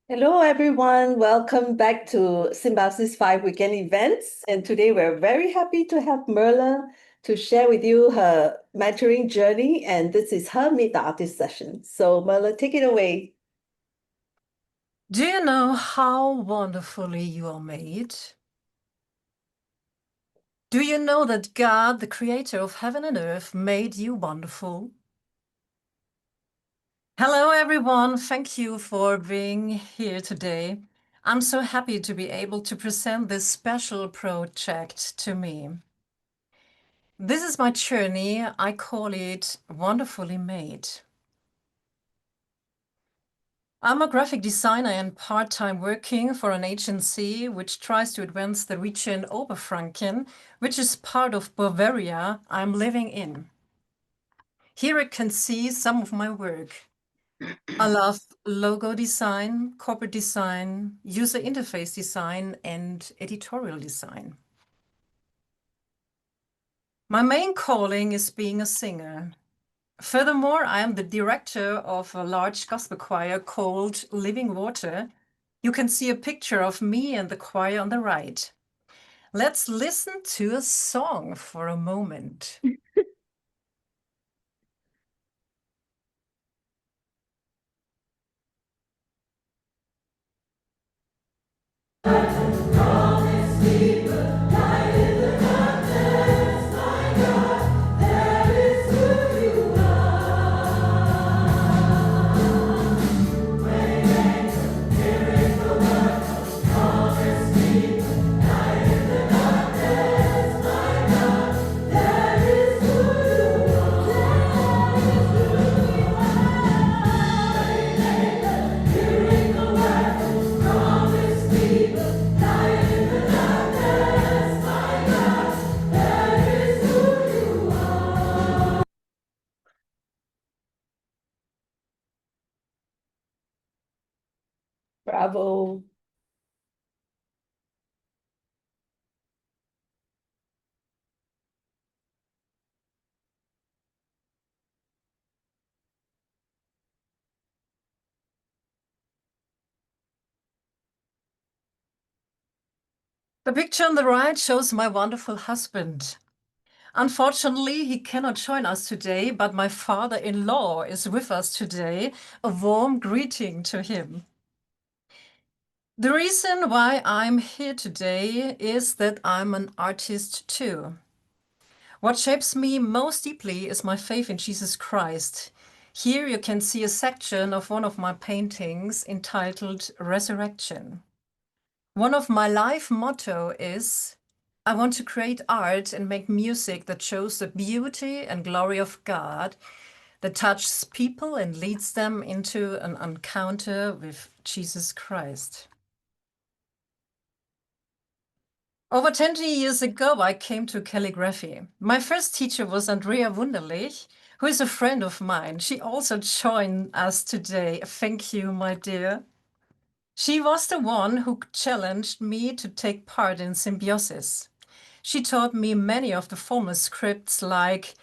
Hello, everyone. Welcome back to Symbiosis 5 weekend events. And today we're very happy to have Merle to share with you her mentoring journey. And this is her Meet the Artist session. So, Merle, take it away. Do you know how wonderfully you are made? Do you know that God, the creator of heaven and earth, made you wonderful? Hello, everyone. Thank you for being here today. I'm so happy to be able to present this special project to me. This is my journey. I call it Wonderfully Made. I'm a graphic designer and part-time working for an agency which tries to advance the region Oberfranken, which is part of Bavaria I'm living in. Here you can see some of my work. I love logo design, corporate design, user interface design, and editorial design. My main calling is being a singer. Furthermore, I am the director of a large gospel choir called Living Water. You can see a picture of me and the choir on the right. Let's listen to a song for a moment. Bravo. The picture on the right shows my wonderful husband. Unfortunately, he cannot join us today, but my father-in-law is with us today. A warm greeting to him. The reason why I'm here today is that I'm an artist too. What shapes me most deeply is my faith in Jesus Christ. Here you can see a section of one of my paintings entitled Resurrection. One of my life motto is, I want to create art and make music that shows the beauty and glory of God, that touches people and leads them into an encounter with Jesus Christ. Over 20 years ago, I came to calligraphy. My first teacher was Andrea Wunderlich, who is a friend of mine. She also joined us today. Thank you, my dear. She was the one who challenged me to take part in Symbiosis. She taught me many of the formal scripts like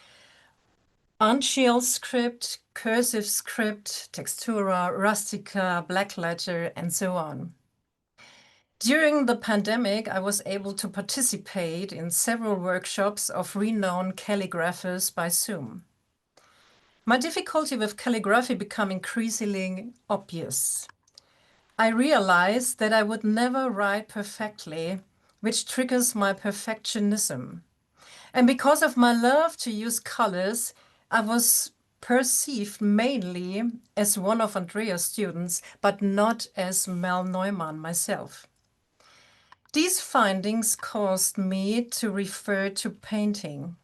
Uncial script, cursive script, textura, rustica, blackletter, and so on. During the pandemic, I was able to participate in several workshops of renowned calligraphers by Zoom. My difficulty with calligraphy became increasingly obvious. I realized that I would never write perfectly, which triggers my perfectionism. And because of my love to use colors, I was perceived mainly as one of Andrea's students, but not as Merle Neumann myself. These findings caused me to refer to painting.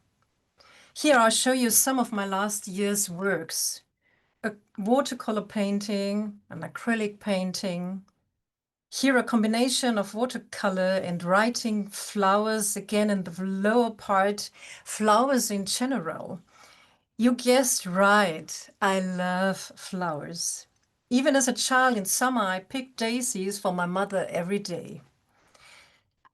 Here I'll show you some of my last year's works. A watercolor painting, an acrylic painting. Here a combination of watercolor and writing flowers again in the lower part, flowers in general. You guessed right, I love flowers. Even as a child in summer, I picked daisies for my mother every day.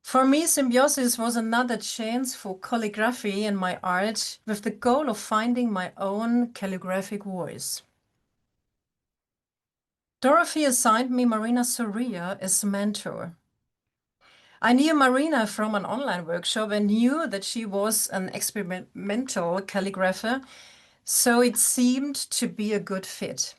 For me, Symbiosis was another chance for calligraphy and my art with the goal of finding my own calligraphic voice. Dorothy assigned me Marina Soria as mentor. I knew Marina from an online workshop and knew that she was an experimental calligrapher, so it seemed to be a good fit.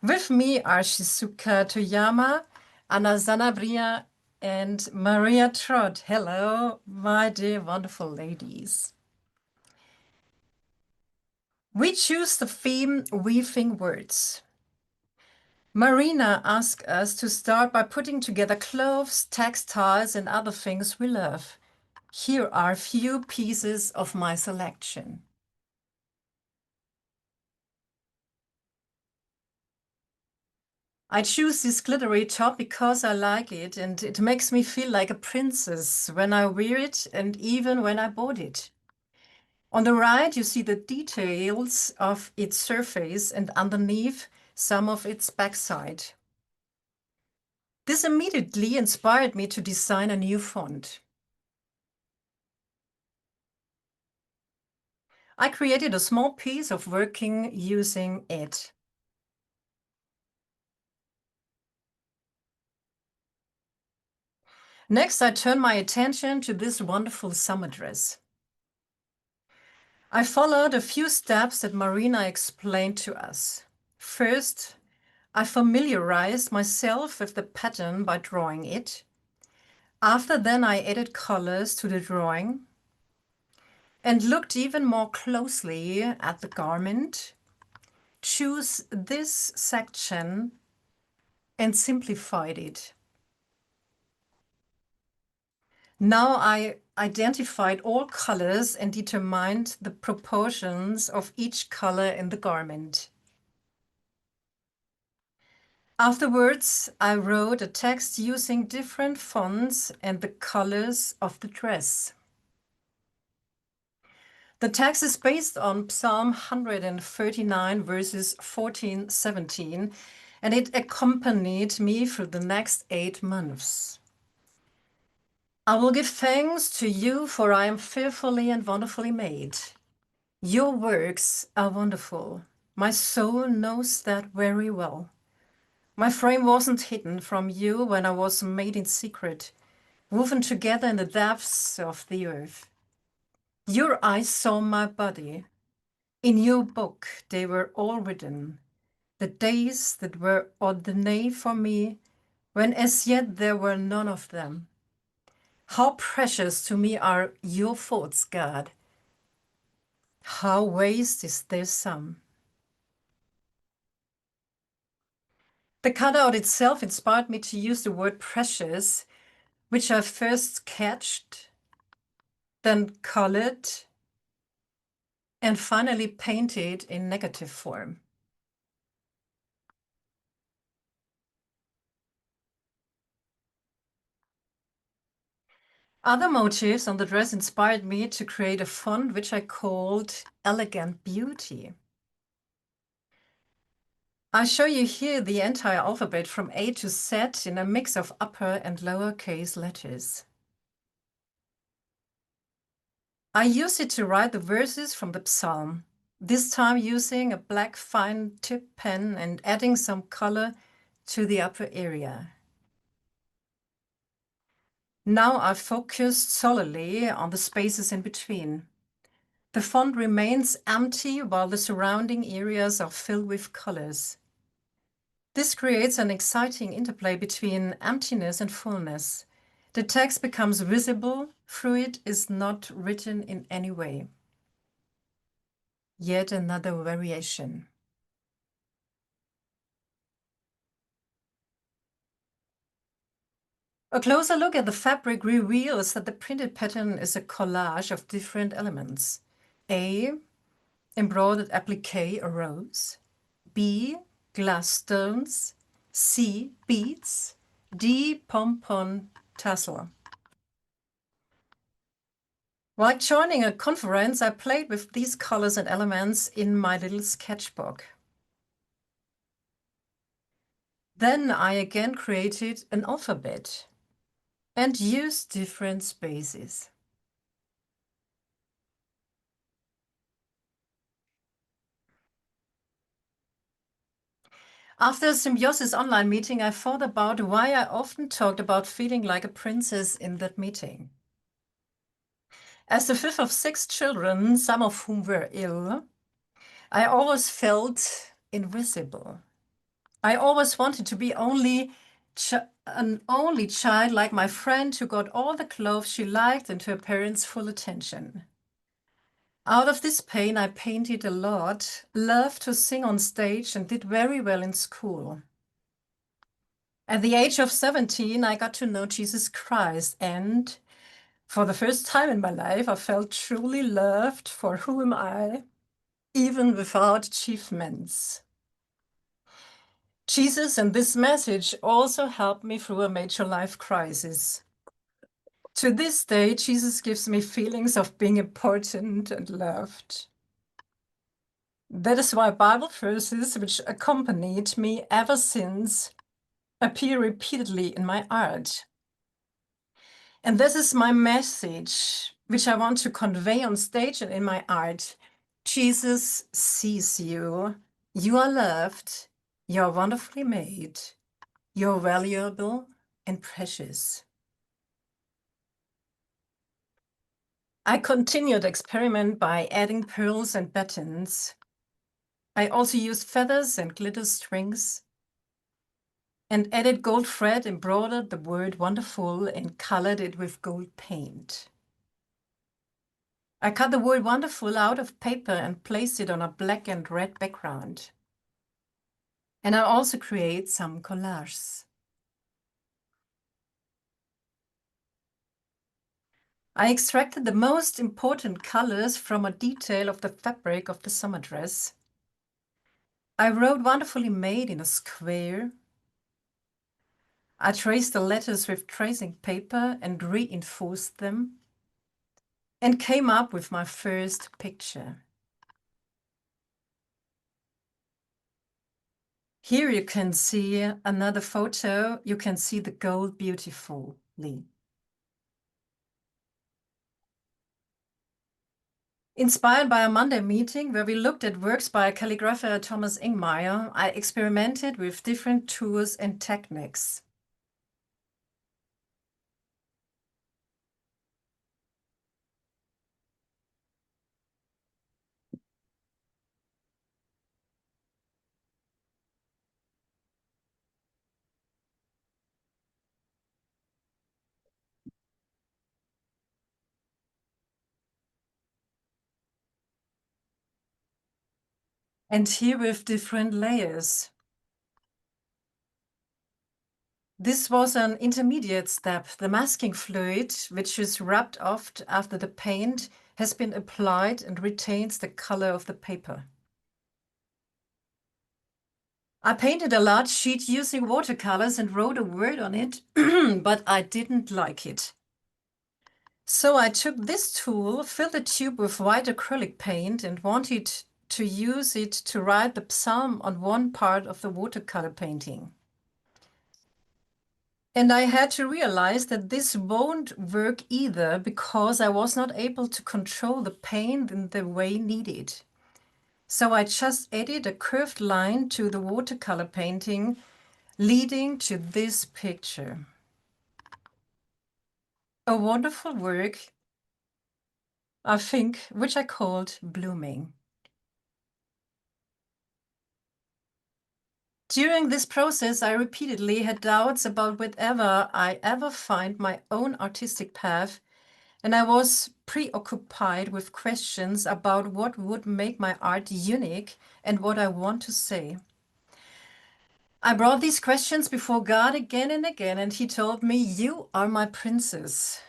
With me are Shizuka Toyama, Anna Zanabria, and Maria Trott. Hello, my dear wonderful ladies. We choose the theme Weaving Words. Marina asked us to start by putting together clothes, textiles, and other things we love. Here are a few pieces of my selection. I choose this glittery top because I like it and it makes me feel like a princess when I wear it and even when I bought it. On the right, you see the details of its surface and underneath some of its backside. This immediately inspired me to design a new font. I created a small piece of working using it. Next, I turn my attention to this wonderful summer dress. I followed a few steps that Marina explained to us. First, I familiarized myself with the pattern by drawing it. After then, I added colors to the drawing and looked even more closely at the garment. Choose this section and simplified it. Now I identified all colors and determined the proportions of each color in the garment. Afterwards, I wrote a text using different fonts and the colors of the dress. The text is based on Psalm 139, verses 14-17, and it accompanied me through the next 8 months. I will give thanks to you, for I am fearfully and wonderfully made. Your works are wonderful. My soul knows that very well. My frame wasn't hidden from you when I was made in secret, woven together in the depths of the earth. Your eyes saw my body. In your book they were all written, the days that were ordained for me, when as yet there were none of them. How precious to me are your thoughts, God. How vast is their sum. The cutout itself inspired me to use the word precious, which I first sketched, then colored, and finally painted in negative form. Other motifs on the dress inspired me to create a font which I called Elegant Beauty. I show you here the entire alphabet from A to Z in a mix of upper and lowercase letters. I use it to write the verses from the psalm, this time using a black fine tip pen and adding some color to the upper area. Now I've focused solely on the spaces in between. The font remains empty while the surrounding areas are filled with colors. This creates an exciting interplay between emptiness and fullness. The text becomes visible, through it is not written in any way. Yet another variation. A closer look at the fabric reveals that the printed pattern is a collage of different elements. A. Embroidered applique, a rose. B. Glass stones. C. Beads. D. Pompon tassel. While joining a conference, I played with these colors and elements in my little sketchbook. Then I again created an alphabet and used different spaces. After a Symbiosis online meeting, I thought about why I often talked about feeling like a princess in that meeting. As the fifth of six children, some of whom were ill, I always felt invisible. I always wanted to be an only child like my friend who got all the clothes she liked and her parents' full attention. Out of this pain, I painted a lot, loved to sing on stage, and did very well in school. At the age of 17, I got to know Jesus Christ, and for the first time in my life, I felt truly loved for who am I, even without achievements. Jesus and this message also helped me through a major life crisis. To this day, Jesus gives me feelings of being important and loved. That is why Bible verses, which accompanied me ever since, appear repeatedly in my art. And this is my message, which I want to convey on stage and in my art. Jesus sees you. You are loved. You are wonderfully made. You're valuable and precious. I continued experiment by adding pearls and buttons. I also used feathers and glitter strings and added gold thread, embroidered the word wonderful and colored it with gold paint. I cut the word wonderful out of paper and placed it on a black and red background. And I also create some collages. I extracted the most important colors from a detail of the fabric of the summer dress. I wrote wonderfully made in a square. I traced the letters with tracing paper and reinforced them and came up with my first picture. Here you can see another photo. You can see the gold beautifully. Inspired by a Monday meeting where we looked at works by calligrapher Thomas Ingmeyer, I experimented with different tools and techniques. And here with different layers. This was an intermediate step. The masking fluid, which is rubbed off after the paint, has been applied and retains the color of the paper. I painted a large sheet using watercolors and wrote a word on it, but I didn't like it. So I took this tool, filled the tube with white acrylic paint, and wanted to use it to write the psalm on one part of the watercolor painting. And I had to realize that this won't work either because I was not able to control the paint in the way needed. So I just added a curved line to the watercolor painting, leading to this picture. A wonderful work, I think, which I called Blooming. During this process, I repeatedly had doubts about whether I ever find my own artistic path, and I was preoccupied with questions about what would make my art unique and what I want to say. I brought these questions before God again and again, and He told me, "You are my princess.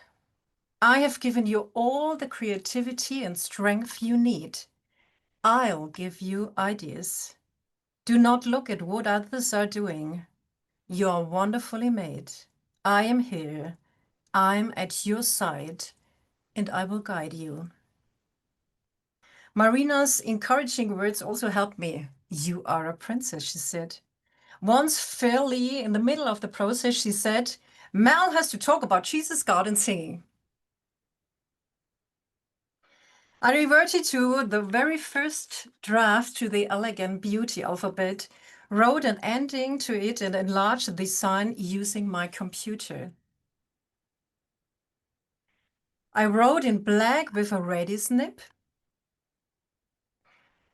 I have given you all the creativity and strength you need. I'll give you ideas. Do not look at what others are doing. You are wonderfully made. I am here. I'm at your side, and I will guide you." Marina's encouraging words also helped me. "You are a princess," she said. Once, fairly in the middle of the process, she said, "Mel has to talk about Jesus, God, and singing." I reverted to the very first draft to the elegant beauty alphabet, wrote an ending to it and enlarged the design using my computer. I wrote in black with a ready snip.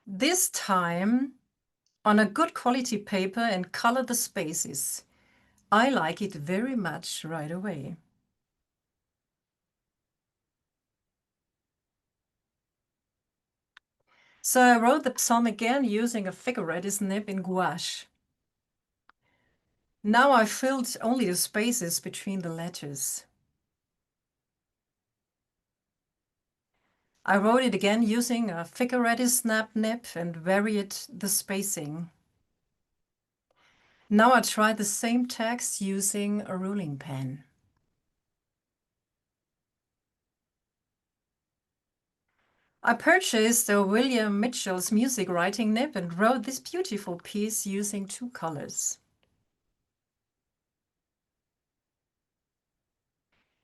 This time on a good quality paper and color the spaces. I like it very much right away. So I wrote the psalm again using a figure snip in gouache. Now I filled only the spaces between the letters. I wrote it again using a figure snap nib and varied the spacing. Now I tried the same text using a ruling pen. I purchased a William Mitchell's music writing nib and wrote this beautiful piece using 2 colors.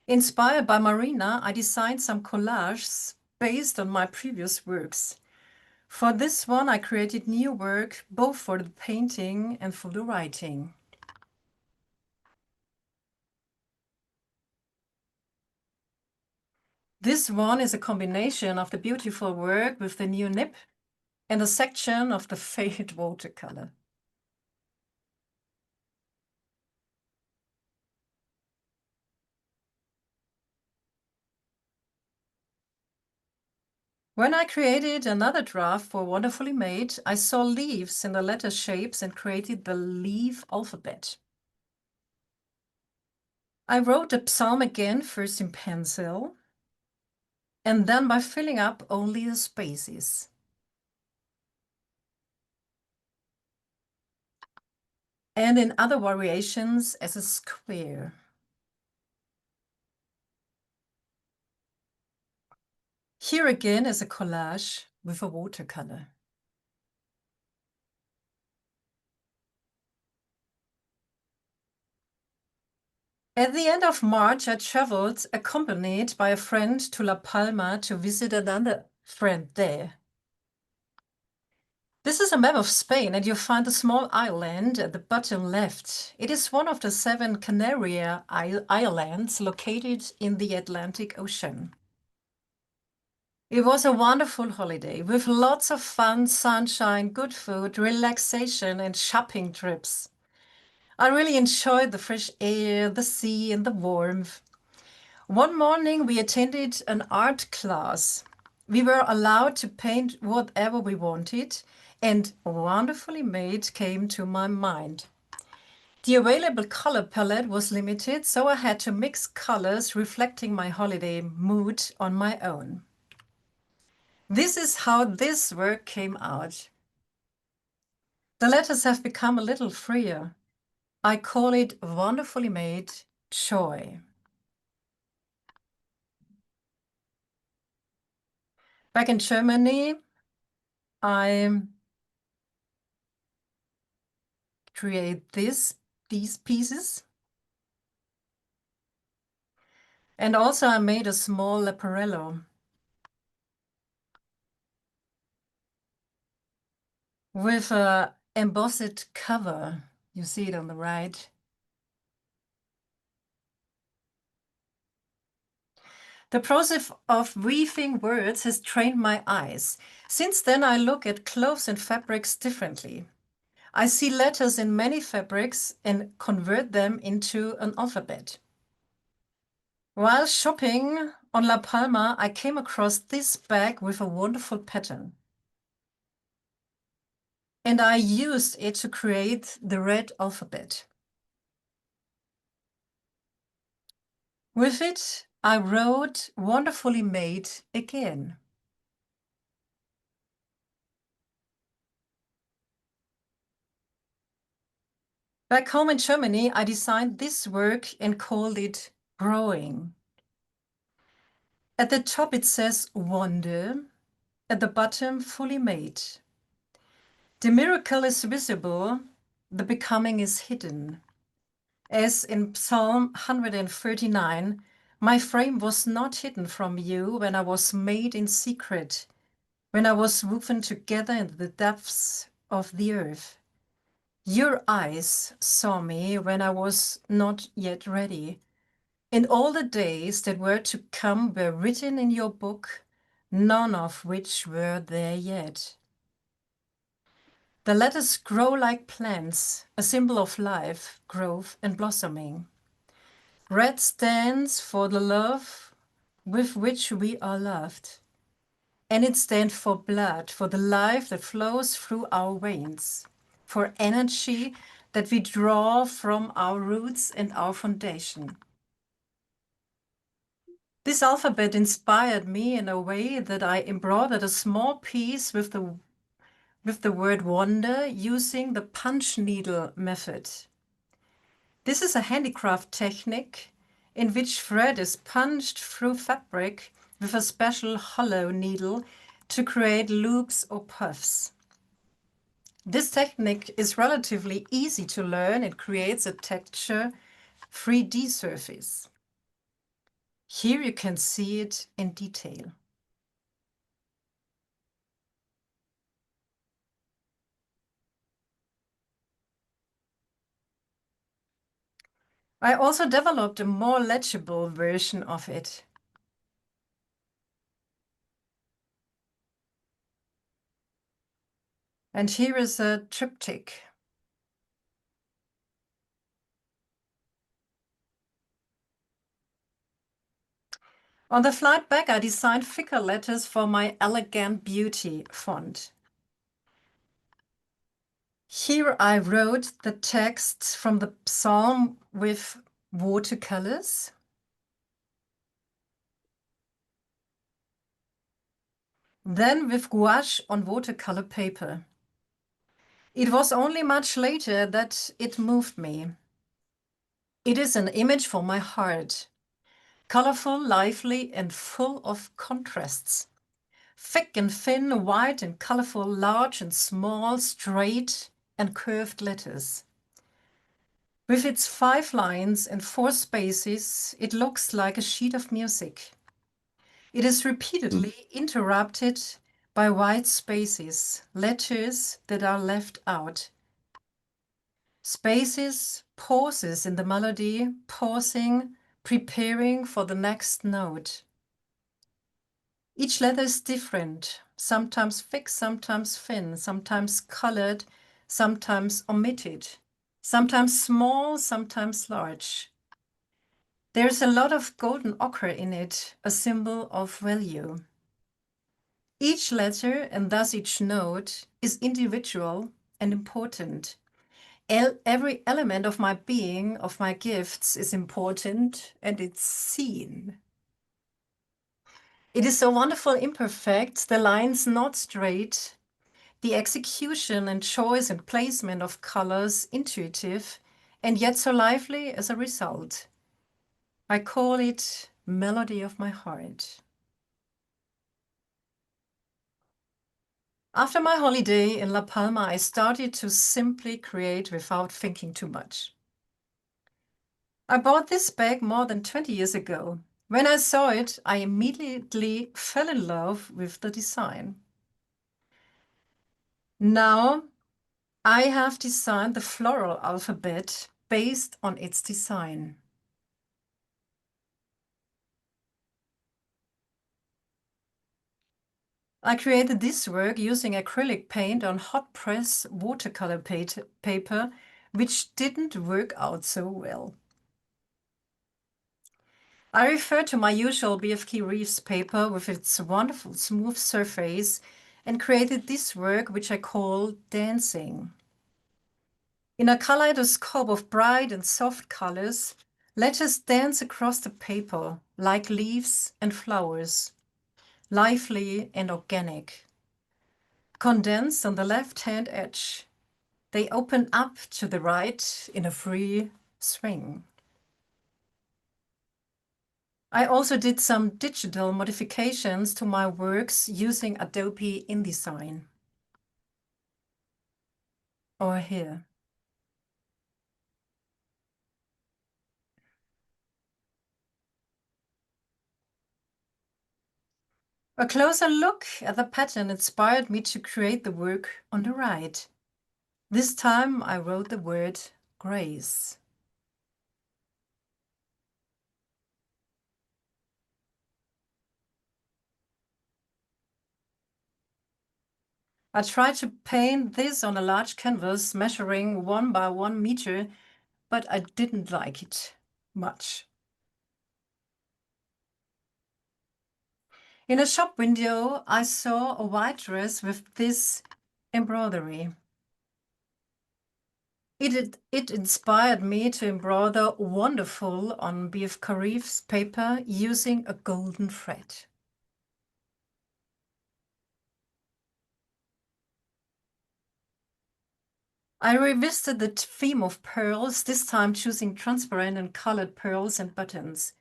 Inspired by Marina, I designed some collages based on my previous works. For this one, I created new work both for the painting and for the writing. This one is a combination of the beautiful work with the new nib and a section of the faded watercolor. When I created another draft for Wonderfully Made, I saw leaves in the letter shapes and created the leaf alphabet. I wrote the psalm again, first in pencil, and then by filling up only the spaces. And in other variations as a square. Here again is a collage with a watercolor. At the end of March, I traveled accompanied by a friend to La Palma to visit another friend there. This is a map of Spain, and you'll find a small island at the bottom left. It is one of the 7 Canary islands located in the Atlantic Ocean. It was a wonderful holiday with lots of fun, sunshine, good food, relaxation, and shopping trips. I really enjoyed the fresh air, the sea, and the warmth. One morning we attended an art class. We were allowed to paint whatever we wanted, and Wonderfully Made came to my mind. The available color palette was limited, so I had to mix colors reflecting my holiday mood on my own. This is how this work came out. The letters have become a little freer. I call it Wonderfully Made Joy. Back in Germany, I create these pieces. And also I made a small leporello with a embossed cover. You see it on the right. The process of weaving words has trained my eyes. Since then, I look at clothes and fabrics differently. I see letters in many fabrics and convert them into an alphabet. While shopping on La Palma, I came across this bag with a wonderful pattern. And I used it to create the red alphabet. With it, I wrote Wonderfully Made again. Back home in Germany, I designed this work and called it Growing. At the top it says Wonder, at the bottom Fully Made. The miracle is visible, the becoming is hidden. As in Psalm 139, my frame was not hidden from you when I was made in secret, when I was woven together in the depths of the earth. Your eyes saw me when I was not yet ready, and all the days that were to come were written in your book, none of which were there yet. The letters grow like plants, a symbol of life, growth, and blossoming. Red stands for the love with which we are loved. And it stands for blood, for the life that flows through our veins, for energy that we draw from our roots and our foundation. This alphabet inspired me in a way that I embroidered a small piece with the word wonder using the punch needle method. This is a handicraft technique in which thread is punched through fabric with a special hollow needle to create loops or puffs. This technique is relatively easy to learn. It creates a texture 3D surface. Here you can see it in detail. I also developed a more legible version of it. And here is a triptych. On the flight back, I designed thicker letters for my Elegant Beauty font. Here I wrote the texts from the psalm with watercolors. Then with gouache on watercolor paper. It was only much later that it moved me. It is an image for my heart, colorful, lively, and full of contrasts. Thick and thin, white and colorful, large and small, straight and curved letters. With its 5 lines and 4 spaces, it looks like a sheet of music. It is repeatedly interrupted by white spaces, letters that are left out. Spaces, pauses in the melody, pausing, preparing for the next note. Each letter is different, sometimes thick, sometimes thin, sometimes colored, sometimes omitted, sometimes small, sometimes large. There's a lot of golden ochre in it, a symbol of value. Each letter, and thus each note, is individual and important. Every element of my being, of my gifts, is important, and it's seen. It is so wonderful, imperfect, the lines not straight, the execution and choice and placement of colors intuitive, and yet so lively as a result. I call it Melody of my Heart. After my holiday in La Palma, I started to simply create without thinking too much. I bought this bag more than 20 years ago. When I saw it, I immediately fell in love with the design. Now, I have designed the floral alphabet based on its design. I created this work using acrylic paint on hot press watercolor paper, which didn't work out so well. I refer to my usual BFK Reeves paper with its wonderful smooth surface and created this work, which I call Dancing. In a kaleidoscope of bright and soft colors, letters dance across the paper like leaves and flowers, lively and organic. Condensed on the left-hand edge, they open up to the right in a free swing. I also did some digital modifications to my works using Adobe InDesign. Or here. A closer look at the pattern inspired me to create the work on the right. This time I wrote the word grace. I tried to paint this on a large canvas measuring 1 by 1 meter, but I didn't like it much. In a shop window, I saw a white dress with this embroidery. It inspired me to embroider wonderful on B.F. Carif's paper using a golden thread. I revisited the theme of pearls, this time choosing transparent and colored pearls and buttons.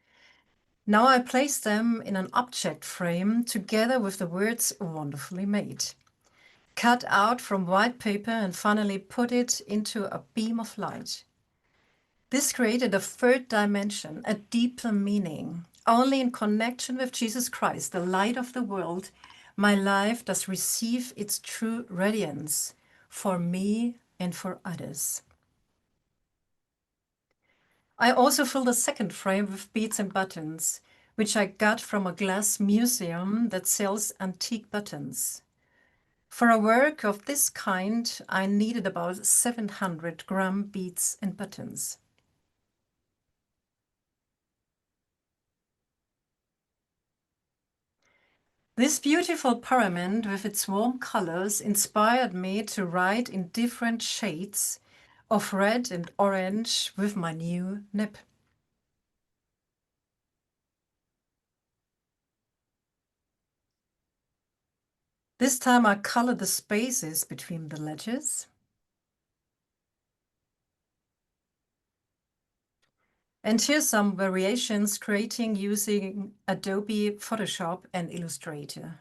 Now I place them in an object frame together with the words wonderfully made, cut out from white paper and finally put it into a beam of light. This created a third dimension, a deeper meaning. Only in connection with Jesus Christ, the light of the world, my life does receive its true radiance for me and for others. I also filled a second frame with beads and buttons, which I got from a glass museum that sells antique buttons. For a work of this kind, I needed about 700-gram beads and buttons. This beautiful pyramid with its warm colors inspired me to write in different shades of red and orange with my new nib. This time I colored the spaces between the letters. And here's some variations creating using Adobe Photoshop and Illustrator.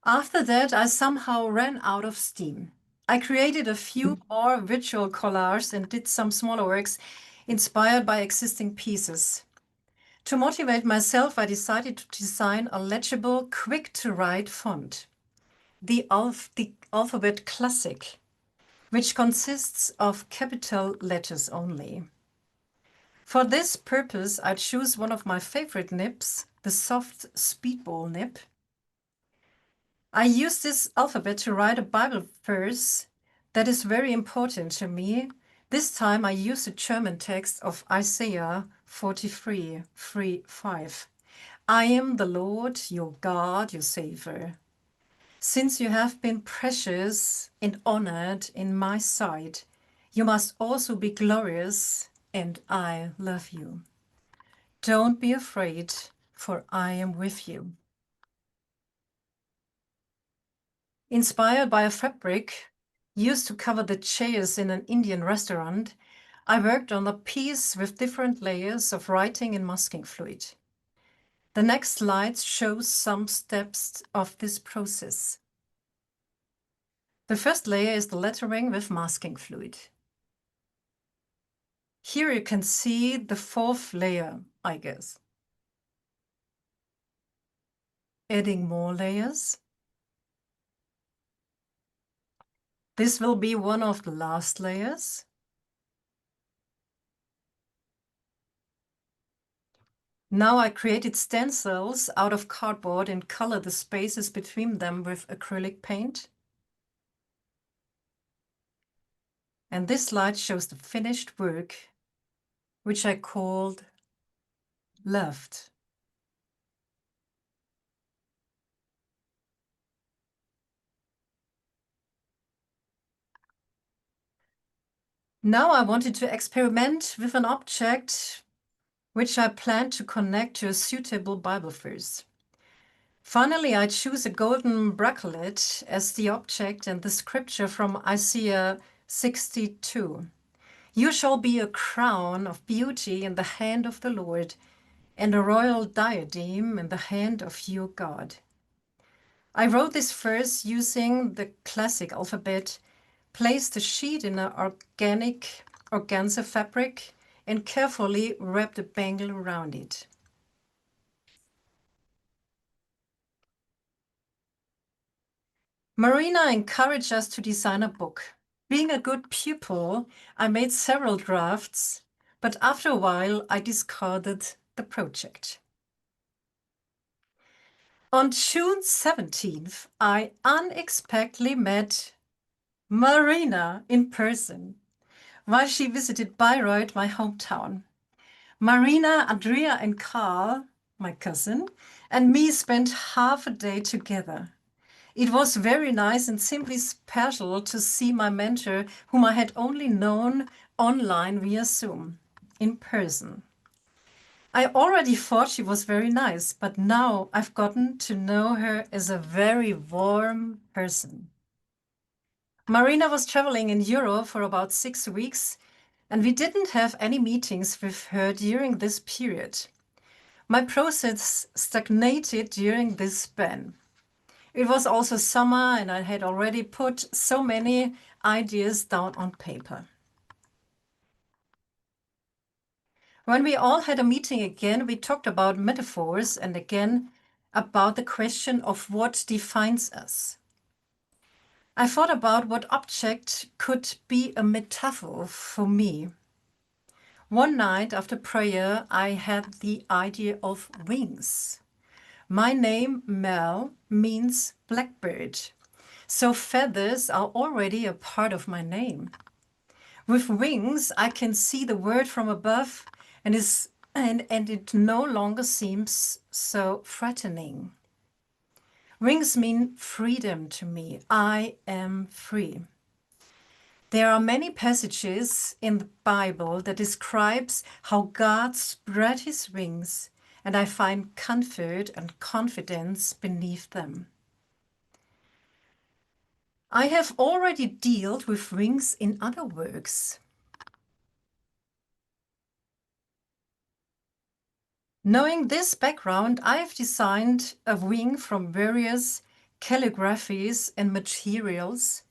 After that, I somehow ran out of steam. I created a few more virtual collages and did some smaller works inspired by existing pieces. To motivate myself, I decided to design a legible, quick-to-write font, the Alphabet Classic, which consists of capital letters only. For this purpose, I choose one of my favorite nibs, the soft speedball nib. I use this alphabet to write a Bible verse that is very important to me. This time I use the German text of Isaiah 43:3-5. I am the Lord, your God, your Savior. Since you have been precious and honored in my sight, you must also be glorious, and I love you. Don't be afraid, for I am with you. Inspired by a fabric used to cover the chairs in an Indian restaurant, I worked on a piece with different layers of writing and masking fluid. The next slide shows some steps of this process. The first layer is the lettering with masking fluid. Here you can see the fourth layer, I guess. Adding more layers. This will be one of the last layers. Now I created stencils out of cardboard and colored the spaces between them with acrylic paint. And this slide shows the finished work, which I called Loved. Now I wanted to experiment with an object which I planned to connect to a suitable Bible verse. Finally, I choose a golden bracelet as the object and the scripture from Isaiah 62. You shall be a crown of beauty in the hand of the Lord, and a royal diadem in the hand of your God. I wrote this verse using the classic alphabet, placed the sheet in an organic organza fabric, and carefully wrapped a bangle around it. Marina encouraged us to design a book. Being a good pupil, I made several drafts, but after a while I discarded the project. On June 17th, I unexpectedly met Marina in person while she visited Bayreuth, my hometown. Marina, Andrea, and Carl, my cousin, and me spent half a day together. It was very nice and simply special to see my mentor, whom I had only known online via Zoom, in person. I already thought she was very nice, but now I've gotten to know her as a very warm person. Marina was traveling in Europe for about 6 weeks, and we didn't have any meetings with her during this period. My process stagnated during this span. It was also summer, and I had already put so many ideas down on paper. When we all had a meeting again, we talked about metaphors and again about the question of what defines us. I thought about what object could be a metaphor for me. One night after prayer, I had the idea of wings. My name, Merle, means blackbird. So feathers are already a part of my name. With wings, I can see the world from above and it no longer seems so threatening. Wings mean freedom to me. I am free. There are many passages in the Bible that describes how God spread his wings, and I find comfort and confidence beneath them. I have already dealt with wings in other works. Knowing this background, I have designed a wing from various calligraphies and materials,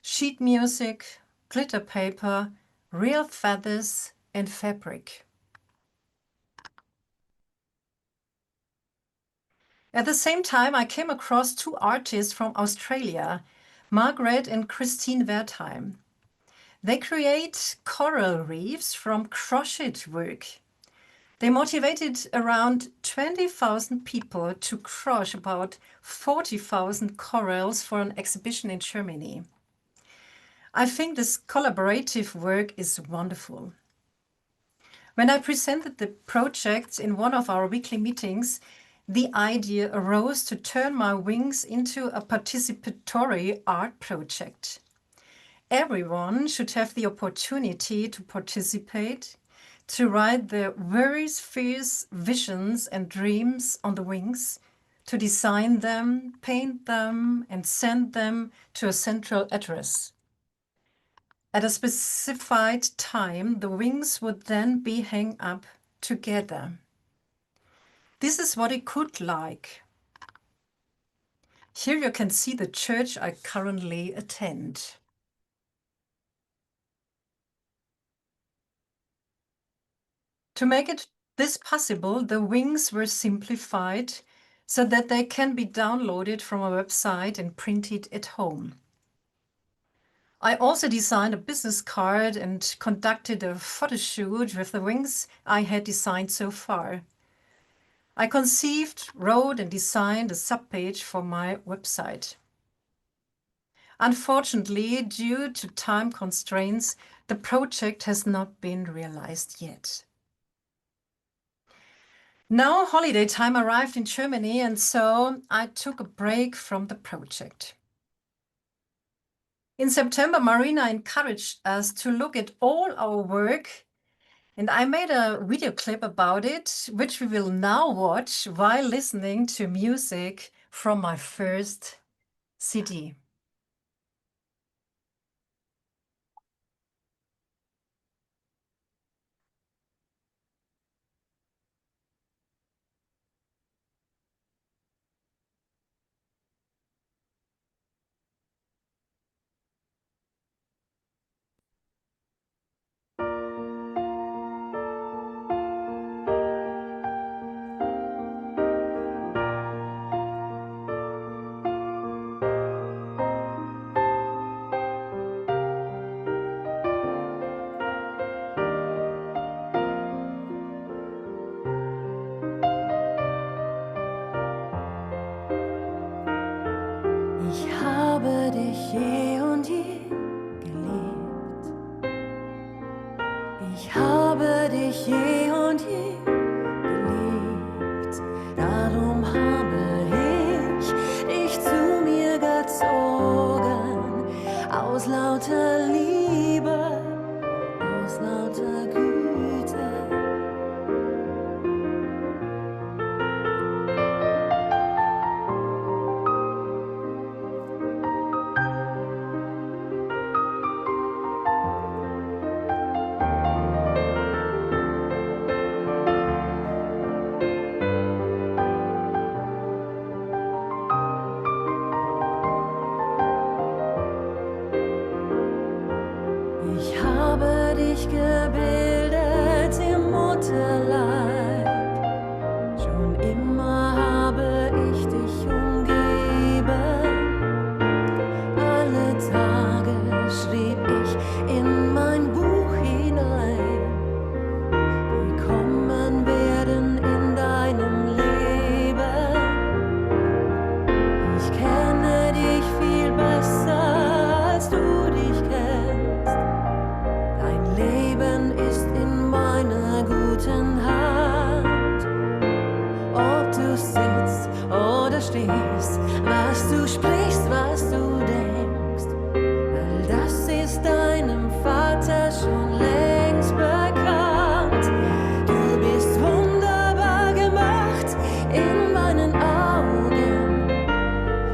sheet music, glitter paper, real feathers, and fabric. At the same time, I came across two artists from Australia, Margaret and Christine Wertheim. They create coral reefs from crochet work. They motivated around 20,000 people to crush about 40,000 corals for an exhibition in Germany. I think this collaborative work is wonderful. When I presented the project in one of our weekly meetings, the idea arose to turn my wings into a participatory art project. Everyone should have the opportunity to participate, to write their various fears, visions, and dreams on the wings, to design them, paint them, and send them to a central address. At a specified time, the wings would then be hung up together. This is what it could like. Here you can see the church I currently attend. To make this possible, the wings were simplified so that they can be downloaded from a website and printed at home. I also designed a business card and conducted a photo shoot with the wings I had designed so far. I conceived, wrote, and designed a subpage for my website. Unfortunately, due to time constraints, the project has not been realized yet. Now holiday time arrived in Germany, and so I took a break from the project. In September, Marina encouraged us to look at all our work, and I made a video clip about it, which we will now watch while listening to music from my first CD. je und je geliebt. Ich habe dich je und je geliebt. Darum habe ich dich zu mir gezogen. Aus lauter Liebe, aus lauter Güte. Ich habe dich gebildet im Mutterleib. Schon immer habe ich dich umgeben. Alle Tage schrieb ich in mein Buch hinein, die kommen werden in deinem Leben. Ich kenne dich viel besser, als du dich kennst. Dein Leben ist in meiner guten Hand. Ob du sitzt oder stehst, was du sprichst, was du denkst, all das ist deinem Vater schon längst bekannt. Du bist wunderbar gemacht in meinen Augen.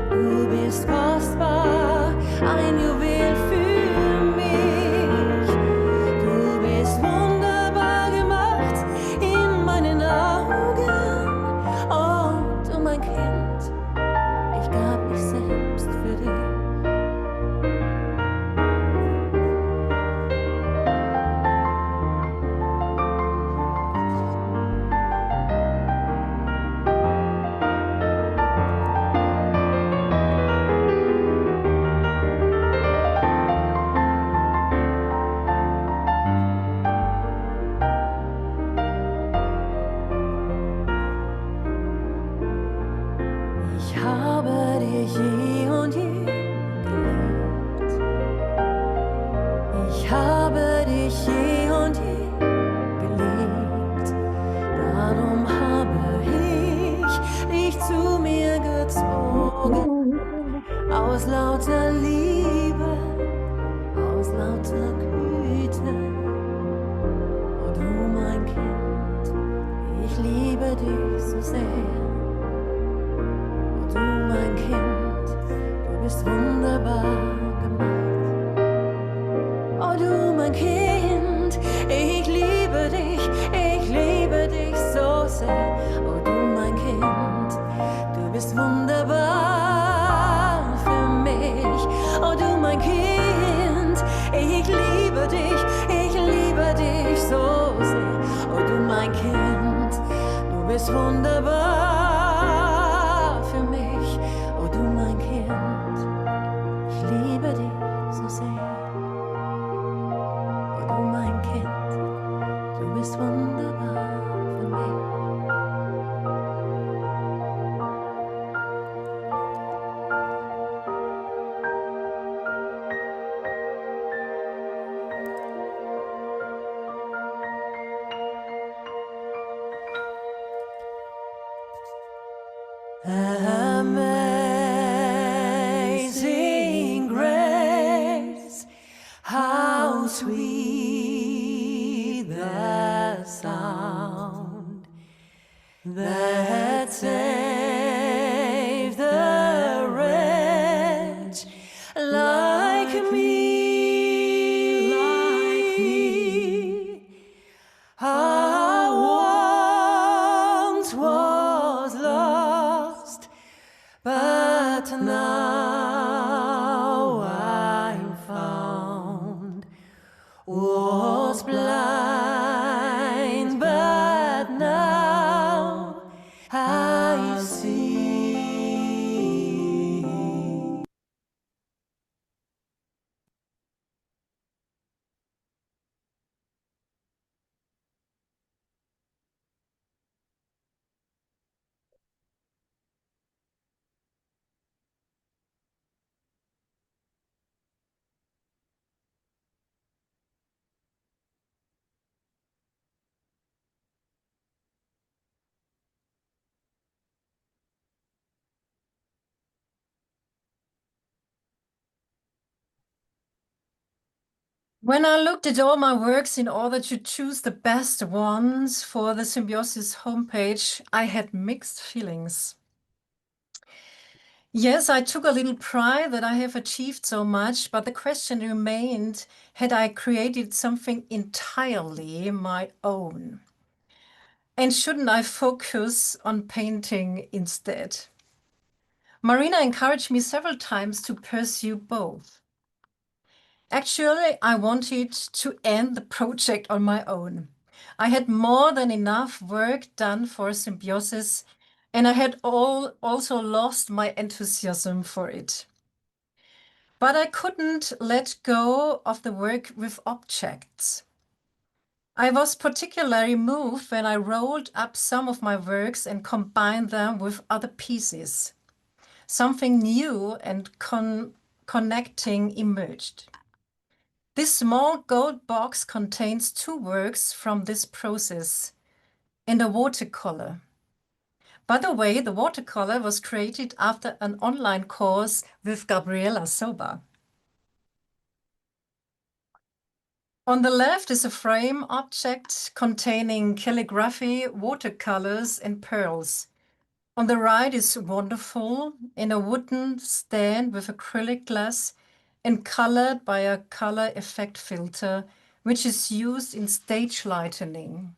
Du bist kostbar, ein Juwel für mich. Du bist wunderbar gemacht in meinen Augen. Oh, du mein Kind, ich gab mich selbst für dich. Ich habe dich je und je geliebt. Ich habe dich je und je geliebt. Darum habe ich dich zu mir gezogen. Aus lauter Liebe, aus lauter Güte. Oh du mein Kind, ich liebe dich so sehr. Du mein Kind, du bist wunderbar gemacht. Oh du mein Kind, ich liebe dich so sehr. Oh du mein Kind, du bist wunderbar für mich. Oh du mein Kind, ich liebe dich so sehr. Oh du mein Kind, du bist wunderbar für mich. Oh du mein Kind, ich liebe dich so sehr. Oh du mein Kind, du bist wunderbar für mich. Amazing grace, how sweet the sound that saved the wretch like me. I once was lost, but now I'm found. Was blind, but now I When I looked at all my works in order to choose the best ones for the Symbiosis homepage, I had mixed feelings. Yes, I took a little pride that I have achieved so much, but the question remained, had I created something entirely my own? And shouldn't I focus on painting instead? Marina encouraged me several times to pursue both. Actually, I wanted to end the project on my own. I had more than enough work done for Symbiosis, and I had also lost my enthusiasm for it. But I couldn't let go of the work with objects. I was particularly moved when I rolled up some of my works and combined them with other pieces. Something new and connecting emerged. This small gold box contains 2 works from this process and a watercolor. By the way, the watercolor was created after an online course with Gabriela Soba. On the left is a frame object containing calligraphy, watercolors, and pearls. On the right is Wonderful in a wooden stand with acrylic glass and colored by a color effect filter, which is used in stage lighting.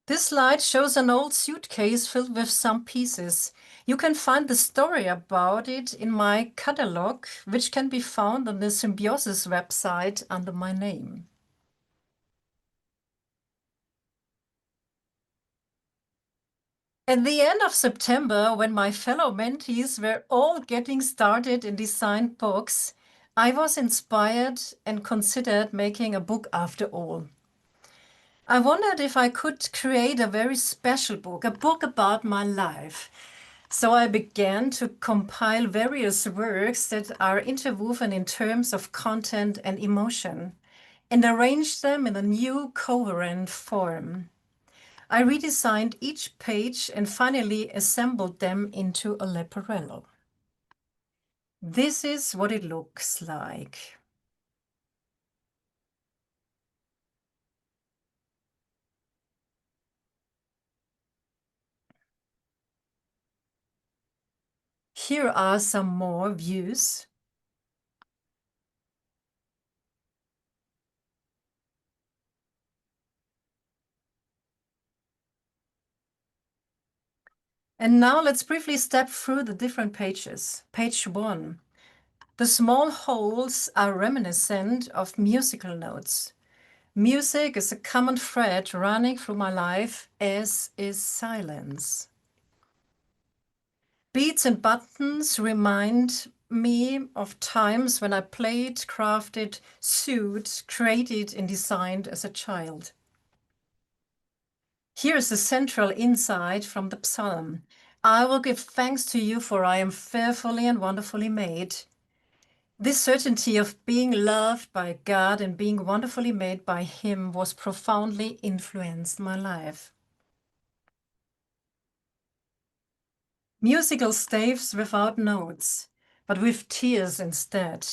This slide shows an old suitcase filled with some pieces. You can find the story about it in my catalog, which can be found on the Symbiosis website under my name. At the end of September, when my fellow mentees were all getting started in design books, I was inspired and considered making a book after all. I wondered if I could create a very special book, a book about my life. So I began to compile various works that are interwoven in terms of content and emotion, and arrange them in a new coherent form. I redesigned each page and finally assembled them into a leporello. This is what it looks like. Here are some more views. And now let's briefly step through the different pages. Page 1. The small holes are reminiscent of musical notes. Music is a common thread running through my life, as is silence. Beats and buttons remind me of times when I played, crafted, sewed, created, and designed as a child. Here is the central insight from the psalm. I will give thanks to you, for I am fearfully and wonderfully made. This certainty of being loved by God and being wonderfully made by Him was profoundly influenced my life. Musical staves without notes, but with tears instead.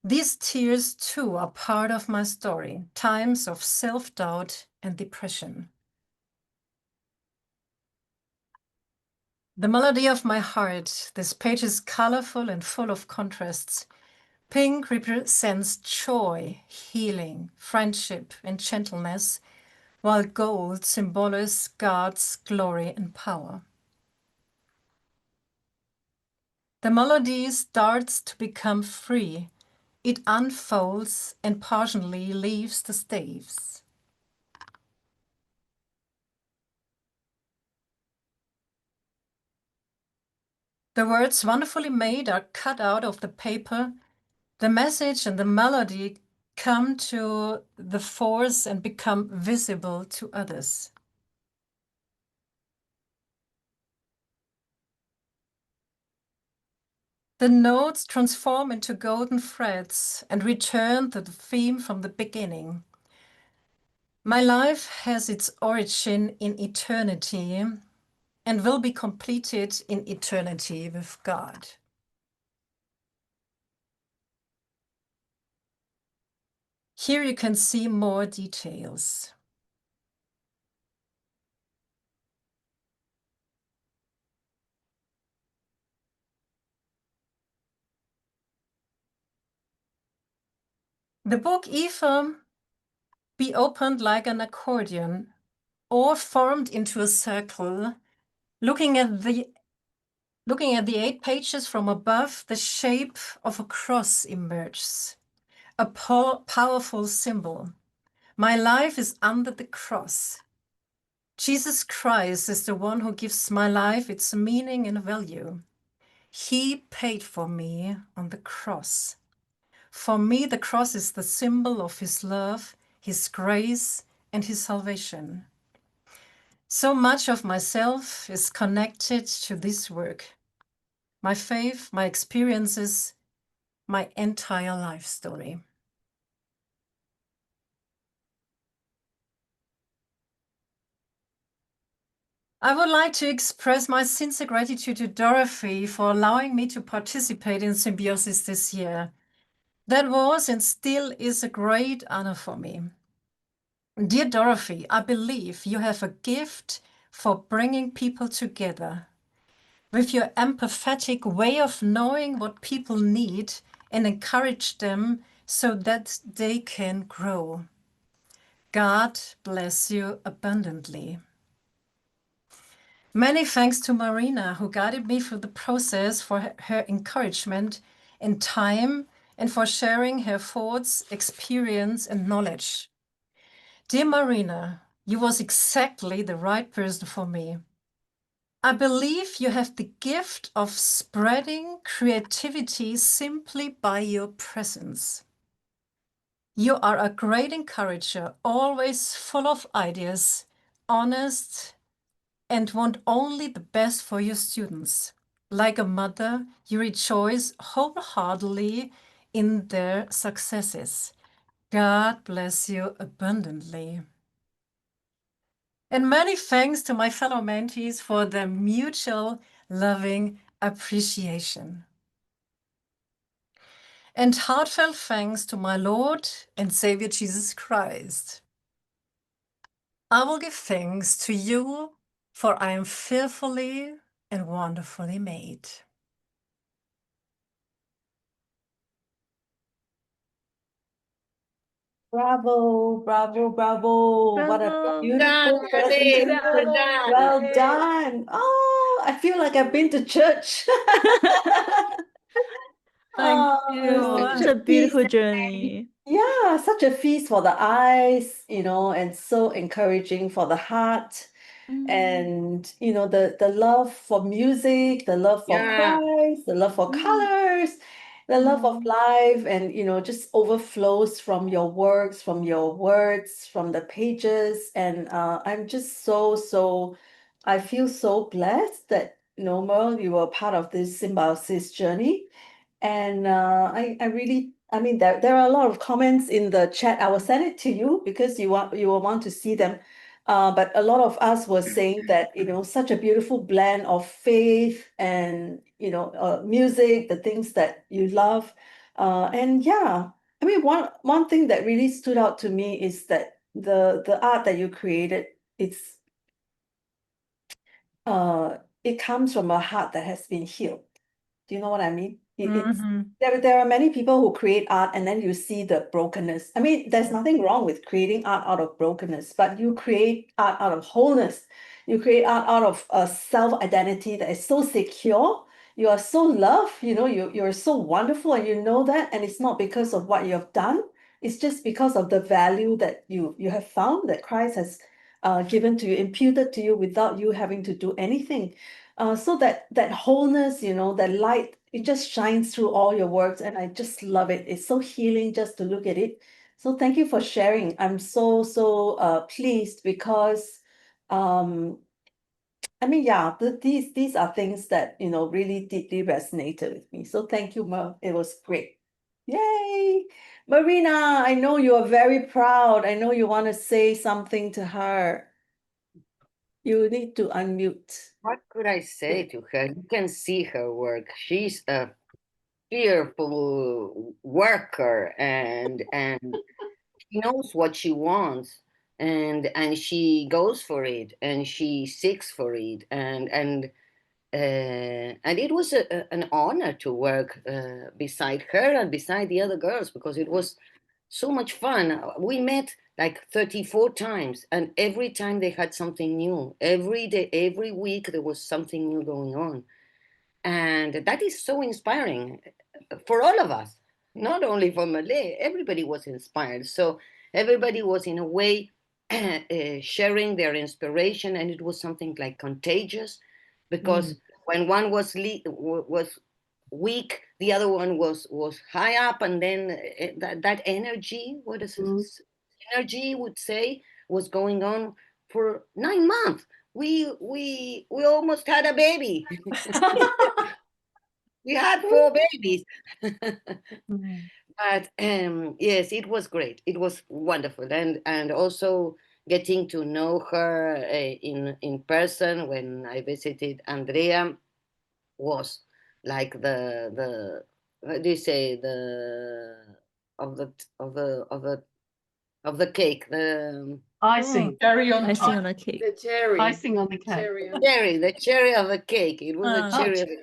These tears too are part of my story, times of self-doubt and depression. The melody of my heart. This page is colorful and full of contrasts. Pink represents joy, healing, friendship, and gentleness, while gold symbolizes God's glory and power. The melody starts to become free. It unfolds and partially leaves the staves. The words wonderfully made are cut out of the paper. The message and the melody come to the force and become visible to others. The notes transform into golden threads and return to the theme from the beginning. My life has its origin in eternity and will be completed in eternity with God. Here you can see more details. The book either be opened like an accordion or formed into a circle. Looking at the 8 pages from above, the shape of a cross emerges, a powerful symbol. My life is under the cross. Jesus Christ is the one who gives my life its meaning and value. He paid for me on the cross. For me, the cross is the symbol of his love, his grace, and his salvation. So much of myself is connected to this work. My faith, my experiences, my entire life story. I would like to express my sincere gratitude to Dorothy for allowing me to participate in Symbiosis this year. That was and still is a great honor for me. Dear Dorothy, I believe you have a gift for bringing people together. With your empathetic way of knowing what people need and encourage them so that they can grow. God bless you abundantly. Many thanks to Marina, who guided me through the process, for her encouragement and time, and for sharing her thoughts, experience, and knowledge. Dear Marina, you was exactly the right person for me. I believe you have the gift of spreading creativity simply by your presence. You are a great encourager, always full of ideas, honest, and want only the best for your students. Like a mother, you rejoice wholeheartedly in their successes. God bless you abundantly. And many thanks to my fellow mentees for their mutual loving appreciation. And heartfelt thanks to my Lord and Savior Jesus Christ. I will give thanks to you, for I am fearfully and wonderfully made. Bravo, bravo, bravo. What a Bravo. beautiful Done, presentation. Abby. Well done. Well done. Oh, I feel like I've been to church. Thank Oh, you. such Such a a feast. beautiful journey. Yeah, such a feast for the eyes, and so encouraging for the heart. And the love for music, the love for Yeah. Christ, the love for Mm. colors, the love of Mm. life, and just overflows from your works, from your words, from the pages. And I'm just so I feel so blessed that Merle, you were part of this symbiosis journey. And I really, I mean, there are a lot of comments in the chat. I will send it to you because you will want to see them. But a lot of us were saying that, such a beautiful blend of faith and, music, the things that you love. And yeah, I mean, one thing that really stood out to me is that the art that you created, it comes from a heart that has been healed. Do you know what I mean? There are many people who create art and then you see the brokenness. I mean, there's nothing wrong with creating art out of brokenness, but you create art out of wholeness. You create art out of a self-identity that is so secure. You are so loved, you're so wonderful, and you know that, and it's not because of what you have done. It's just because of the value that you have found that Christ has given to you, imputed to you without you having to do anything. So that wholeness, that light, it just shines through all your works, and I just love it. It's so healing just to look at it. So thank you for sharing. I'm so pleased because I mean, yeah, these are things that really deeply resonated with me. So thank you, Mer. It was great. Yay! Marina, I know you are very proud. I know you want to say something to her. You need to unmute. What could I say to her? You can see her work. She's a fearful worker and she knows what she wants, and she goes for it, and she seeks for it, and it was an honor to work beside her and beside the other girls, because it was so much fun. We met like 34 times, and every time they had something new. Every day, every week, there was something new going on. And that is so inspiring for all of us, not only for Malay. Everybody was inspired. So everybody was, in a way, sharing their inspiration, and it was something like contagious, because when one was weak, the other one was high up, and then that energy, what is it? Energy would say, was going on for 9 months. We almost had a baby. We had 4 babies. But yes, it was great. It was wonderful, and also getting to know her in person when I visited Andrea was like the how do you say, the of the of the of the of the cake, the Icing. Cherry on Icing top. on a cake. The cherry. Icing on the cake. Cherry. the cherry of the cake. It was a cherry of the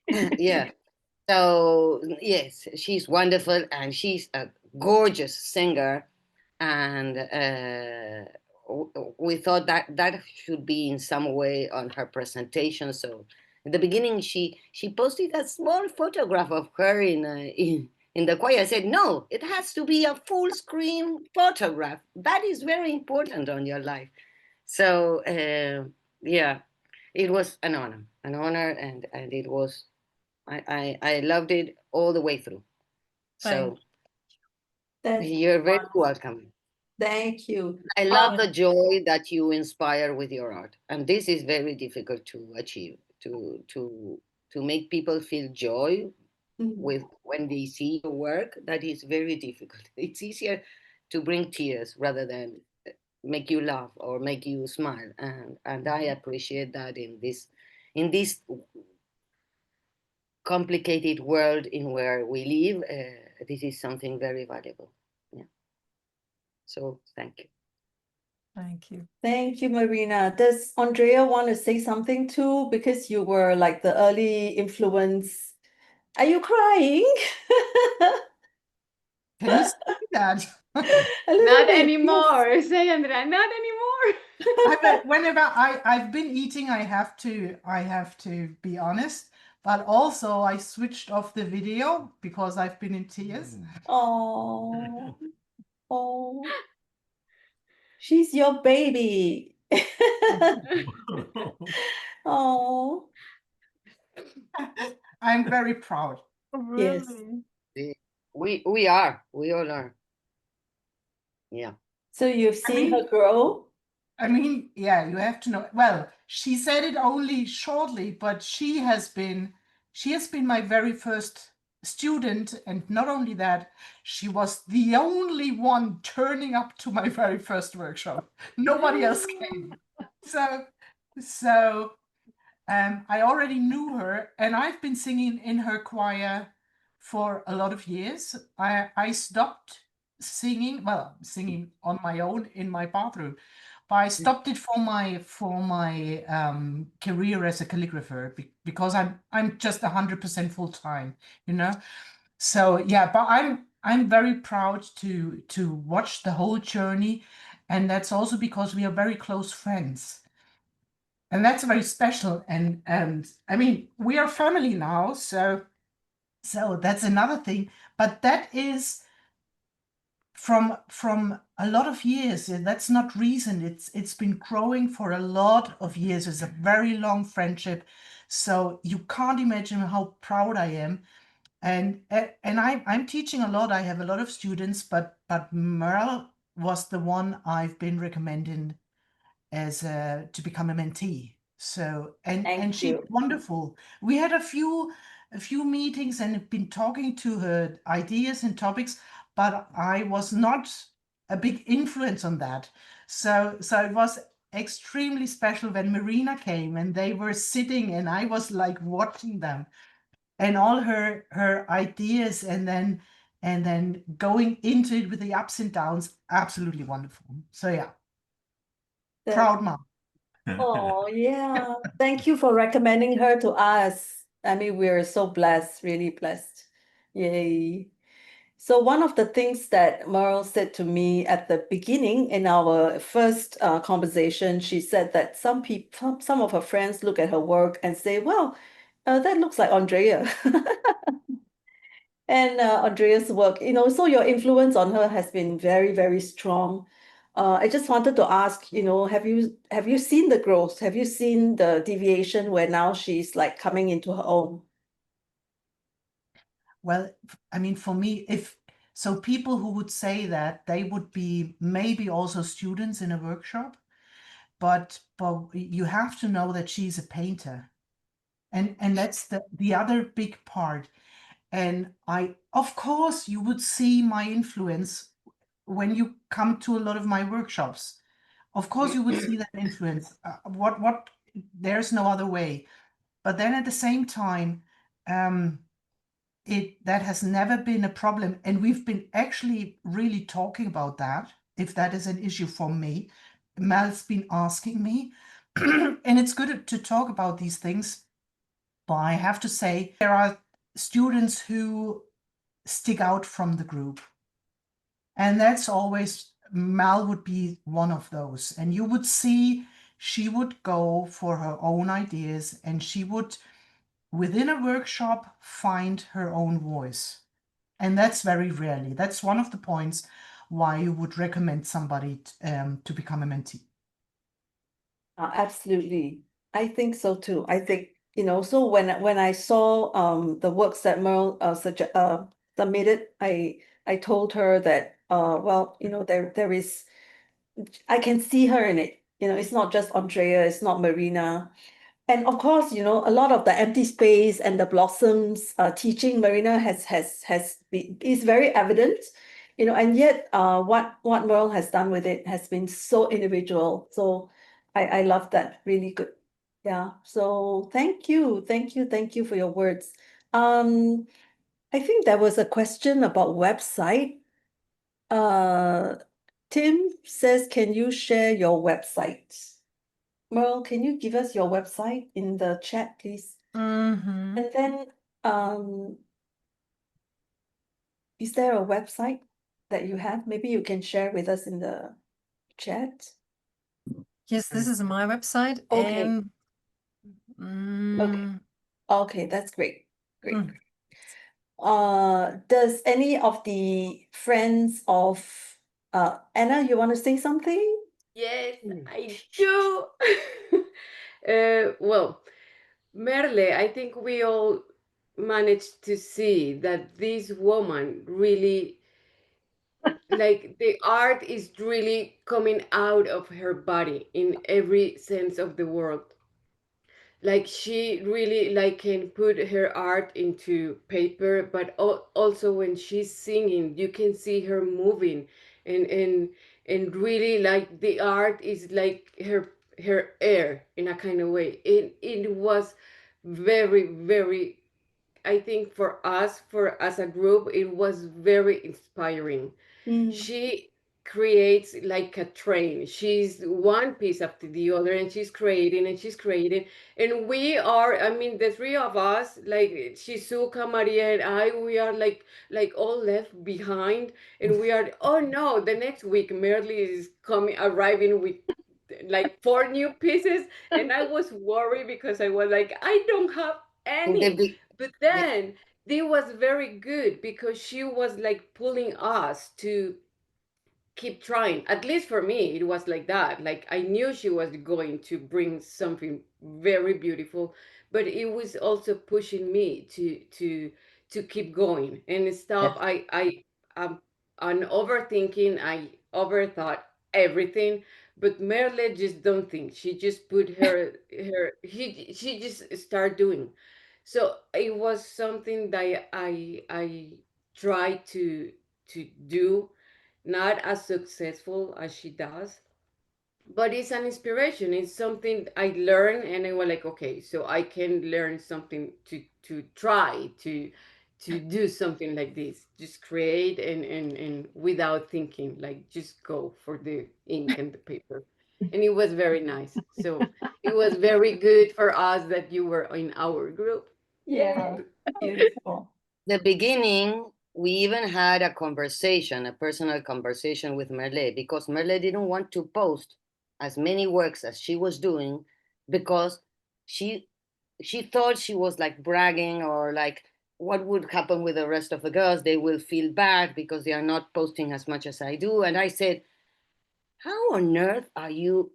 cake. Yeah. So yes, she's wonderful, and she's a gorgeous singer, and we thought that should be in some way on her presentation. So in the beginning, she posted a small photograph of her in the choir. I said, no, it has to be a full screen photograph. That is very important on your life. So yeah, it was an honor, and it was. I loved it all the way through. So That's you're very welcome. Thank you. I love the joy that you inspire with your art, and this is very difficult to achieve. To make people feel joy with when they see your work, that is very difficult. It's easier to bring tears rather than make you laugh or make you smile, and I appreciate that in this complicated world in where we live. This is something very valuable. Yeah. So thank you. Thank you. Thank you, Marina. Does Andrea want to say something too? Because you were like the early influence. Are you crying? Can you say that? A little Not bit, anymore. Say, Andrea, not anymore. Whenever I've been eating, I have to be honest. But also I switched off the video because I've been in tears. Oh, oh, she's your baby. Oh, I'm very proud. yes. We all are. Yeah. So you've seen her grow? I mean, yeah, you have to know. Well, she said it only shortly, but she has been my very first student, and not only that, she was the only one turning up to my very first workshop. Nobody else came. So I already knew her, and I've been singing in her choir for a lot of years. I stopped singing on my own in my bathroom, but I stopped it for my career as a calligrapher because I'm just 100% full time, you know. So yeah, but I'm very proud to watch the whole journey, and that's also because we are very close friends. And that's very special. And I mean, we are family now, so that's another thing. But that is from a lot of years. That's not recent. It's been growing for a lot of years. It's a very long friendship. So you can't imagine how proud I am. And I'm teaching a lot. I have a lot of students, but Merle was the one I've been recommending as to become a mentee. So and she's wonderful. We had a few meetings and have been talking to her ideas and topics, but I was not a big influence on that. So it was extremely special when Marina came and they were sitting and I was like watching them and all her ideas, and then and then going into it with the ups and downs, absolutely wonderful. So yeah, proud mom. Oh, yeah. Thank you for recommending her to us. I mean, we're so blessed, really blessed. Yay. So one of the things that Merle said to me at the beginning in our first conversation, she said that some people, some of her friends look at her work and say, well, that looks like Andrea. And Andrea's work, so your influence on her has been very, very strong. I just wanted to ask, have you seen the growth? Have you seen the deviation where now she's like coming into her own? Well, I mean, for me, so people who would say that, they would be maybe also students in a workshop, but you have to know that she's a painter. And that's the other big part. And of course, you would see my influence when you come to a lot of my workshops. Of course, you would see that influence. There's no other way. But then at the same time, that has never been a problem. And we've been actually really talking about that, if that is an issue for me. Mel's been asking me, and it's good to talk about these things. But I have to say, there are students who stick out from the group. And that's always, Mel would be one of those. And you would see she would go for her own ideas, and she would, within a workshop, find her own voice. And that's very rarely. That's one of the points why you would recommend somebody to become a mentee. Absolutely. I think so too. I think, so when I saw the works that Merle submitted, I told her that well, there is, I can see her in it. It's not just Andrea, it's not Marina. And of course, a lot of the empty space and the blossoms teaching Marina is very evident, and yet what Merle has done with it has been so individual. So I love that. Really good. Yeah. So thank you, thank you for your words. I think there was a question about website. Uh, Tim says, can you share your website? Merle, can you give us your website in the chat, please? Mm-hmm. And then, is there a website that you have? Maybe you can share with us in the chat. Yes, this is my website. Okay. And Okay, that's great. Great. Mm. Does any of the friends of Anna, you want to say something? Yes, I do. Well, Merle, I think we all managed to see that this woman really, like, the art is really coming out of her body in every sense of the word. Like, she really like can put her art into paper, but also when she's singing you can see her moving, and really like the art is like her air in a kind of way. It was very, very, I think for us, for as a group, it was very inspiring. She creates like a train. She's one piece after the other, and she's creating and she's creating. And we are, I mean, the three of us, like Shizuka, Maria, and I, we are like all left behind, and we are. Oh no! The next week, Merle is arriving with like four new pieces, and I was worried because I was like, I don't have any. But then it was very good because she was like pulling us to keep trying. At least for me, it was like that. Like I knew she was going to bring something very beautiful, but it was also pushing me to keep going and stop. I'm overthinking. I overthought everything, but Merle just don't think. She just put she just start doing. So it was something that I tried to do, not as successful as she does, but it's an inspiration. It's something I learned, and I was like, okay, so I can learn something to try to do something like this. Just create and without thinking, like just go for the ink and the paper. And it was very nice. So it was very good for us that you were in our group. Yeah, beautiful. The beginning, we even had a conversation, a personal conversation with Merle, because Merle didn't want to post as many works as she was doing because she thought she was like bragging, or like what would happen with the rest of the girls. They will feel bad because they are not posting as much as I do. And I said, how on earth are you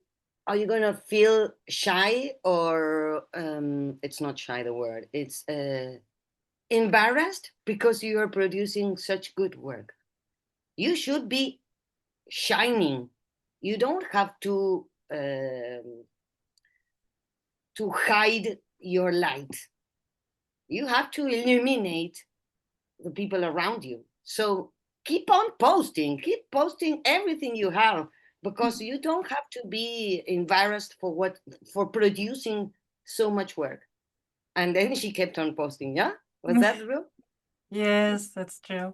gonna feel shy, or it's not shy, the word, it's embarrassed because you are producing such good work? You should be shining. You don't have to hide your light. You have to illuminate the people around you. So keep on posting, keep posting everything you have, because you don't have to be embarrassed for producing so much work. And then she kept on posting. Yeah, was that real? Yes, that's true.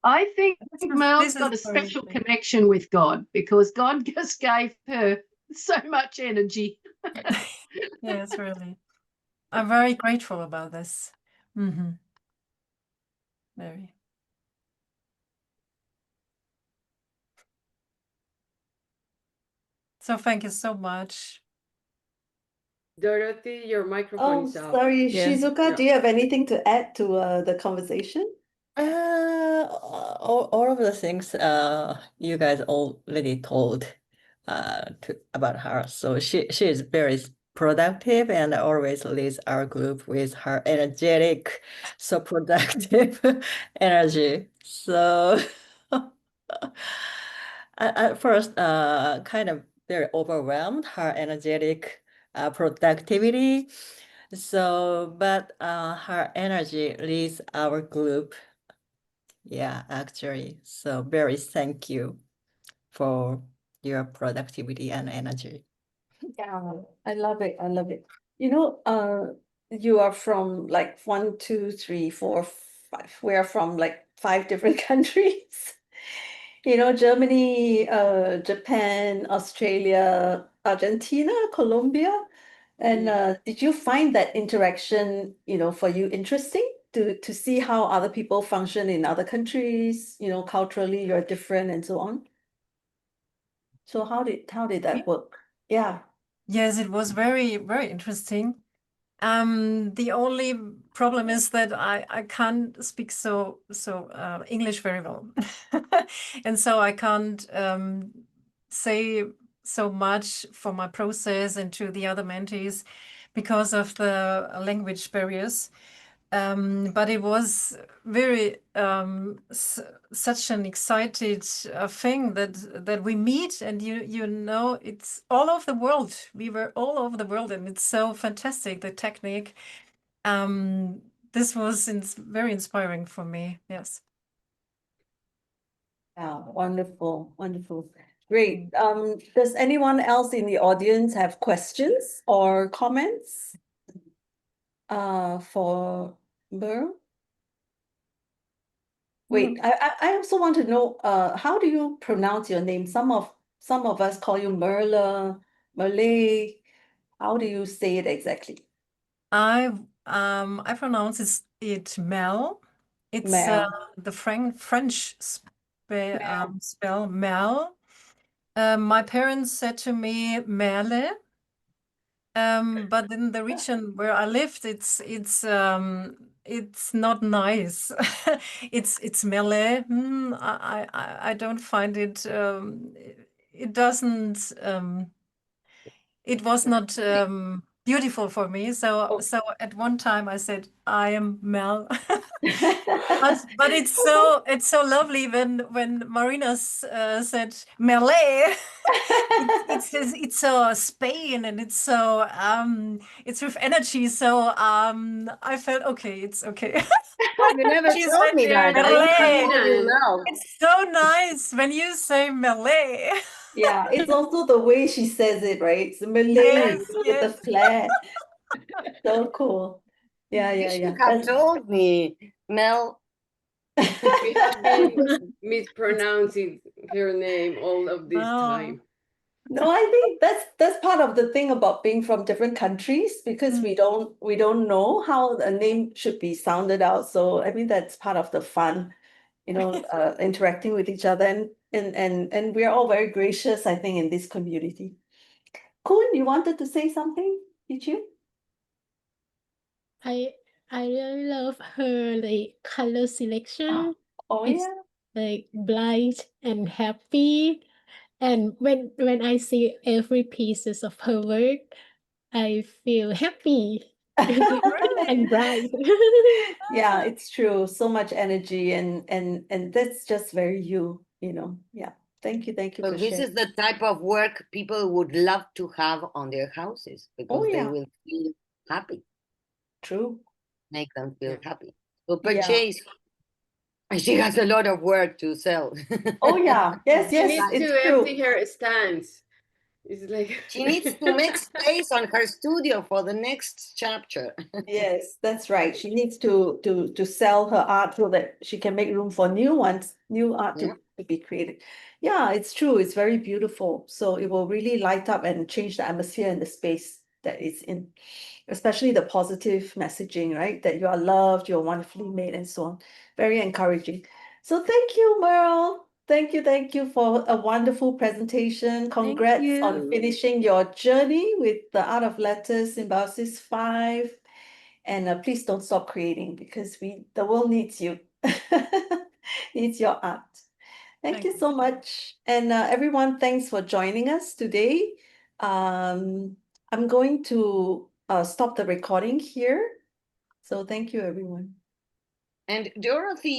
I think Mel's This got a is very special interesting. connection with God because God just gave her so much energy. Yes, really. I'm very grateful about this. Very. So thank you so much. Dorothy, your microphone Oh, is out. sorry, Yeah. Shizuka, Yeah. do you have anything to add to the conversation? All of the things you guys already told about her. So she is very productive and always leads our group with her energetic, so productive energy. So at first, kind of very overwhelmed, her energetic productivity. So, but her energy leads our group. Yeah, actually. So very thank you for your productivity and energy. Yeah, I love it. I love it. You are from like 1, 2, 3, 4, 5. We are from like 5 different countries. Germany, Japan, Australia, Argentina, Colombia. And did you find that interaction, for you interesting to see how other people function in other countries, culturally you're different and so on? So how did that work? Yeah. Yes, it was very, very interesting. The only problem is that I can't speak so English very well. And so I can't say so much for my process and to the other mentees because of the language barriers. But it was very such an excited thing that we meet, and it's all over the world. We were all over the world, and it's so fantastic, the technique. This was very inspiring for me. Yes. Yeah, wonderful, wonderful. Great. Does anyone else in the audience have questions or comments for Merle? Wait, I also want to know how do you pronounce your name? Some of us call you Merle, Merle. How do you say it exactly? I pronounce it Mel. It's Mel. the French spell Mel. My parents said to me Merle. But in the region where I lived, it's not nice. It's Merle. I don't find it. It doesn't. It was not beautiful for me. So at one time I said I am Mel. But it's so lovely when Marina said Merle. It's so Spain, and it's so it's with energy. So I felt okay. It's okay. You never She told said me that. I used to Merle. call you Marina. Mel. It's so nice when you say Merle. Yeah, it's also the way she says it, right? It's Malay, Yes, with the yes. flair. So cool. Yeah, You yeah, should yeah. have told me, Mel. We have been mispronouncing her name all of this time. No, I think that's part of the thing about being from different countries because we don't know how a name should be sounded out. So I mean that's part of the fun, interacting with each other and we're all very gracious, I think, in this community. Kun, you wanted to say something, did you? I I really love her like color selection. Oh It's yeah. like bright and happy. And when I see every pieces of her work, I feel happy and bright. Yeah, it's true. So much energy and that's just very you, Yeah. Thank you So for this sharing. is the type of work people would love to have on their houses because they yeah. will feel happy, True. make them feel happy. So Yeah. purchase. She has a lot of work to sell. Oh yeah. Yes, She yes, needs it's to true. empty her stands. It's like She needs to make space on her studio for the next chapter. Yes, that's right. She needs to sell her art so that she can make room for new ones, new art Yeah. to be created. Yeah, it's true. It's very beautiful. So it will really light up and change the atmosphere and the space that it's in, especially the positive messaging, right? That you are loved, you're wonderfully made, and so on. Very encouraging. So thank you, Merle. Thank you for a wonderful presentation. Congrats on you. finishing your journey with the Art of Letters Symbiosis 5. And please don't stop creating because the world needs you, needs your art. Thank you so much. And everyone, thanks for joining us today. I'm going to stop the recording here. So thank you, everyone. And Dorothy